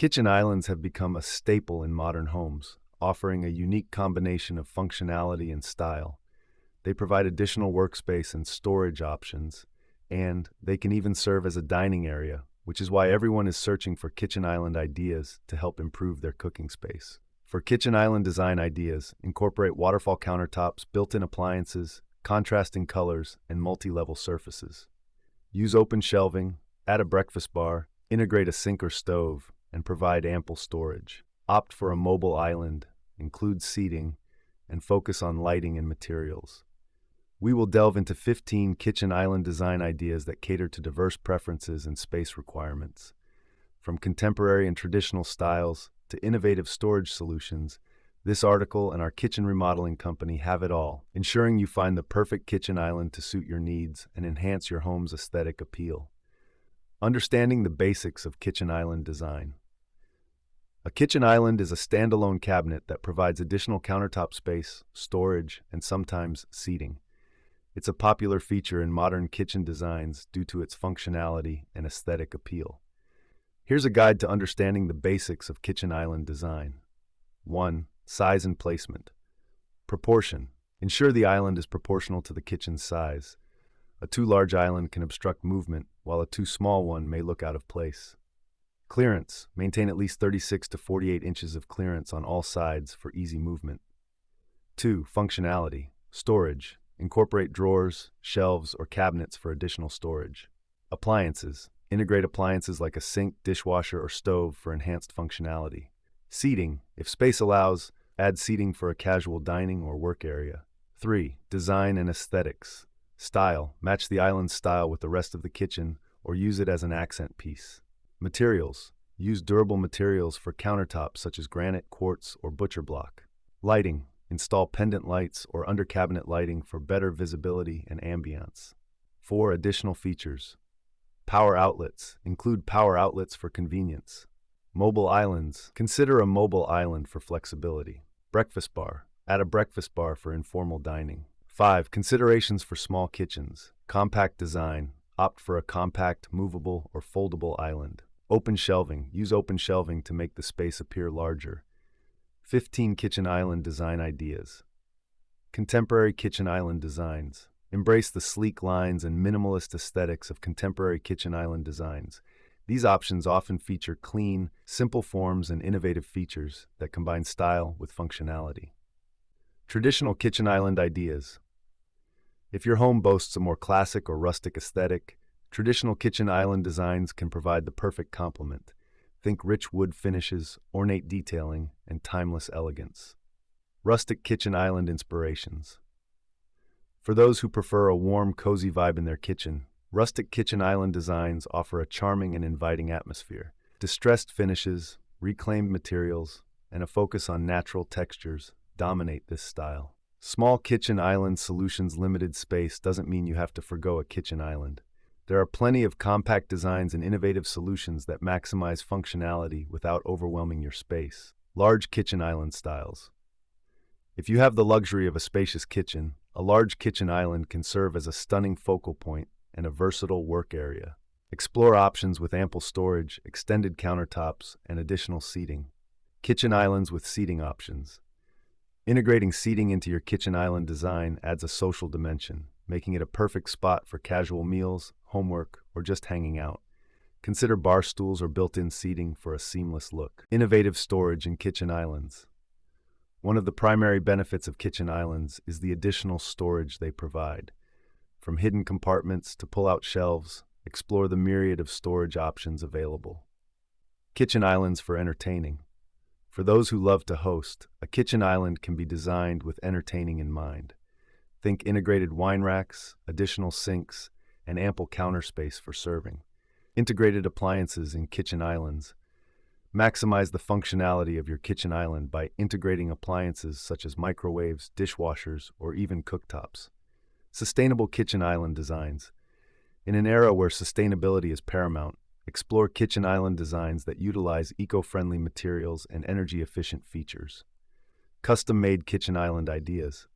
Kitchen islands have become a staple in modern homes, offering a unique combination of functionality and style. They provide additional workspace and storage options, and they can even serve as a dining area, which is why everyone is searching for kitchen island ideas to help improve their cooking space. For kitchen island design ideas, incorporate waterfall countertops, built-in appliances, contrasting colors, and multi-level surfaces. Use open shelving, add a breakfast bar, integrate a sink or stove, and provide ample storage. Opt for a mobile island, include seating, and focus on lighting and materials. We will delve into 15 kitchen island design ideas that cater to diverse preferences and space requirements. From contemporary and traditional styles to innovative storage solutions, this article and our kitchen remodeling company have it all, ensuring you find the perfect kitchen island to suit your needs and enhance your home's aesthetic appeal. Understanding the basics of kitchen island design. A kitchen island is a standalone cabinet that provides additional countertop space, storage, and sometimes seating. It's a popular feature in modern kitchen designs due to its functionality and aesthetic appeal. Here's a guide to understanding the basics of kitchen island design. 1. Size and placement. Proportion. Ensure the island is proportional to the kitchen's size. A too large island can obstruct movement, while a too small one may look out of place. Clearance. Maintain at least 36 to 48 inches of clearance on all sides for easy movement. 2. Functionality. Storage. Incorporate drawers, shelves, or cabinets for additional storage. Appliances. Integrate appliances like a sink, dishwasher, or stove for enhanced functionality. Seating. If space allows, add seating for a casual dining or work area. 3. Design and aesthetics. Style. Match the island's style with the rest of the kitchen or use it as an accent piece. Materials. Use durable materials for countertops such as granite, quartz, or butcher block. Lighting. Install pendant lights or under-cabinet lighting for better visibility and ambiance. 4. Additional features. Power outlets. Include power outlets for convenience. Mobile islands. Consider a mobile island for flexibility. Breakfast bar. Add a breakfast bar for informal dining. 5. Considerations for small kitchens. Compact design. Opt for a compact, movable, or foldable island. Open shelving. Use open shelving to make the space appear larger. 15 kitchen island design ideas. Contemporary kitchen island designs. Embrace the sleek lines and minimalist aesthetics of contemporary kitchen island designs. These options often feature clean, simple forms and innovative features that combine style with functionality. Traditional kitchen island ideas. If your home boasts a more classic or rustic aesthetic, traditional kitchen island designs can provide the perfect complement. Think rich wood finishes, ornate detailing, and timeless elegance. Rustic kitchen island inspirations. For those who prefer a warm, cozy vibe in their kitchen, rustic kitchen island designs offer a charming and inviting atmosphere. Distressed finishes, reclaimed materials, and a focus on natural textures dominate this style. Small kitchen island solutions. Limited space doesn't mean you have to forgo a kitchen island. There are plenty of compact designs and innovative solutions that maximize functionality without overwhelming your space. Large kitchen island styles. If you have the luxury of a spacious kitchen, a large kitchen island can serve as a stunning focal point and a versatile work area. Explore options with ample storage, extended countertops, and additional seating. Kitchen islands with seating options. Integrating seating into your kitchen island design adds a social dimension, making it a perfect spot for casual meals, homework, or just hanging out. Consider bar stools or built-in seating for a seamless look. Innovative storage in kitchen islands. One of the primary benefits of kitchen islands is the additional storage they provide. From hidden compartments to pull-out shelves, explore the myriad of storage options available. Kitchen islands for entertaining. For those who love to host, a kitchen island can be designed with entertaining in mind. Think integrated wine racks, additional sinks, and ample counter space for serving. Integrated appliances in kitchen islands. Maximize the functionality of your kitchen island by integrating appliances such as microwaves, dishwashers, or even cooktops. Sustainable kitchen island designs. In an era where sustainability is paramount, explore kitchen island designs that utilize eco-friendly materials and energy-efficient features. Custom-made kitchen island ideas.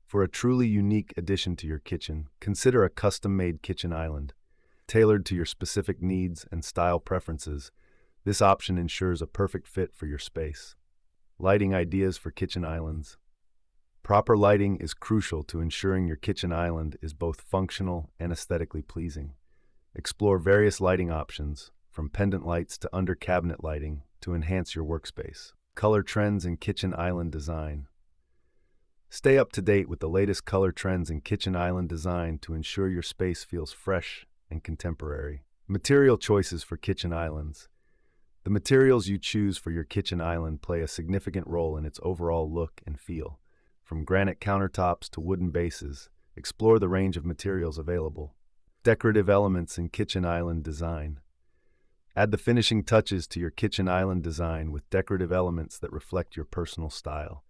For a truly unique addition to your kitchen, consider a custom-made kitchen island. Tailored to your specific needs and style preferences, This option ensures a perfect fit for your space. Lighting ideas for kitchen islands. Proper lighting is crucial to ensuring your kitchen island is both functional and aesthetically pleasing. Explore various lighting options, from pendant lights to under-cabinet lighting, to enhance your workspace. Color trends in kitchen island design. Stay up to date with the latest color trends in kitchen island design to ensure your space feels fresh and contemporary. Material choices for kitchen islands. The materials you choose for your kitchen island play a significant role in its overall look and feel. From granite countertops to wooden bases, explore the range of materials available. Decorative elements in kitchen island design. Add the finishing touches to your kitchen island design with decorative elements that reflect your personal style.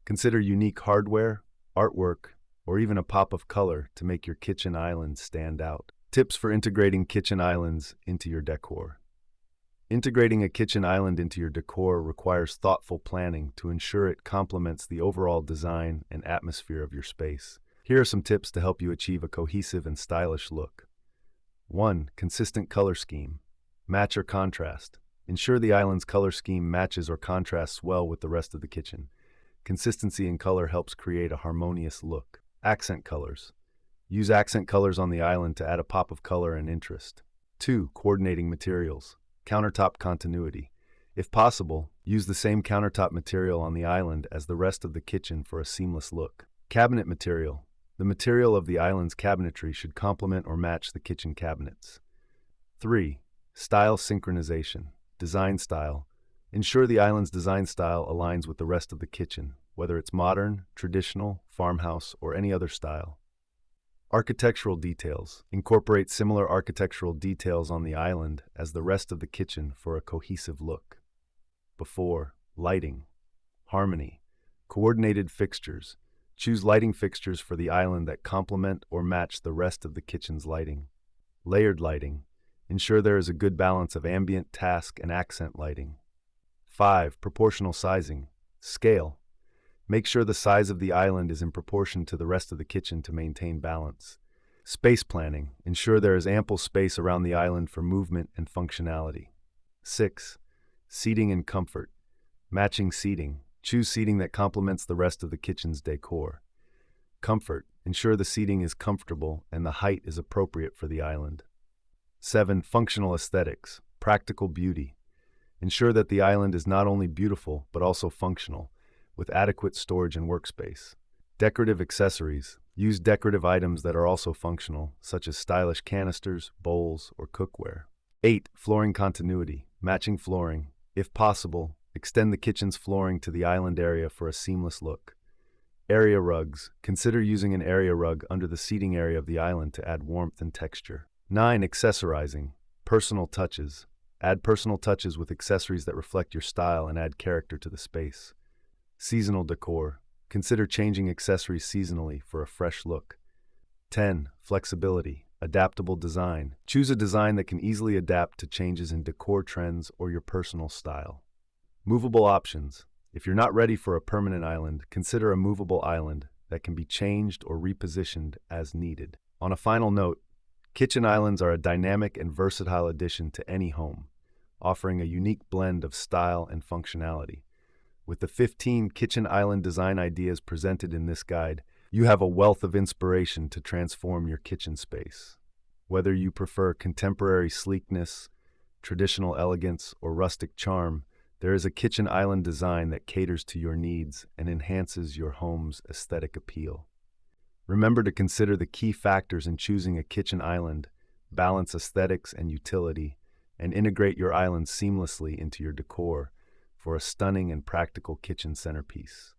Consider unique hardware, artwork, or even a pop of color to make your kitchen island stand out. Tips for integrating kitchen islands into your decor. Integrating a kitchen island into your decor requires thoughtful planning to ensure it complements the overall design and atmosphere of your space. Here are some tips to help you achieve a cohesive and stylish look. 1. Consistent color scheme. Match or contrast. Ensure the island's color scheme matches or contrasts well with the rest of the kitchen. Consistency in color helps create a harmonious look. Accent colors. Use accent colors on the island to add a pop of color and interest. 2. Coordinating materials. Countertop continuity. If possible, use the same countertop material on the island as the rest of the kitchen for a seamless look. Cabinet material. The material of the island's cabinetry should complement or match the kitchen cabinets. 3. Style synchronization. Design style. Ensure the island's design style aligns with the rest of the kitchen, whether it's modern, traditional, farmhouse, or any other style. Architectural details. Incorporate similar architectural details on the island as the rest of the kitchen for a cohesive look. Before, lighting. Harmony. Coordinated fixtures. Choose lighting fixtures for the island that complement or match the rest of the kitchen's lighting. Layered lighting. Ensure there is a good balance of ambient, task, and accent lighting. 5. Proportional sizing. Scale. Make sure the size of the island is in proportion to the rest of the kitchen to maintain balance. Space planning. Ensure there is ample space around the island for movement and functionality. 6. Seating and comfort. Matching seating. Choose seating that complements the rest of the kitchen's decor. Comfort. Ensure the seating is comfortable and the height is appropriate for the island. 7. Functional aesthetics. Practical beauty. Ensure that the island is not only beautiful but also functional, with adequate storage and workspace. Decorative accessories. Use decorative items that are also functional, such as stylish canisters, bowls, or cookware. 8. Flooring continuity. Matching flooring. If possible, extend the kitchen's flooring to the island area for a seamless look. Area rugs. Consider using an area rug under the seating area of the island to add warmth and texture. 9. Accessorizing. Personal touches. Add personal touches with accessories that reflect your style and add character to the space. Seasonal decor. Consider changing accessories seasonally for a fresh look. 10. Flexibility. Adaptable design. Choose a design that can easily adapt to changes in decor trends or your personal style. Movable options. If you're not ready for a permanent island, consider a movable island that can be changed or repositioned as needed. On a final note, kitchen islands are a dynamic and versatile addition to any home, offering a unique blend of style and functionality. With the 15 kitchen island design ideas presented in this guide, you have a wealth of inspiration to transform your kitchen space. Whether you prefer contemporary sleekness, traditional elegance, or rustic charm, there is a kitchen island design that caters to your needs and enhances your home's aesthetic appeal. Remember to consider the key factors in choosing a kitchen island, balance aesthetics and utility, and integrate your island seamlessly into your decor for a stunning and practical kitchen centerpiece.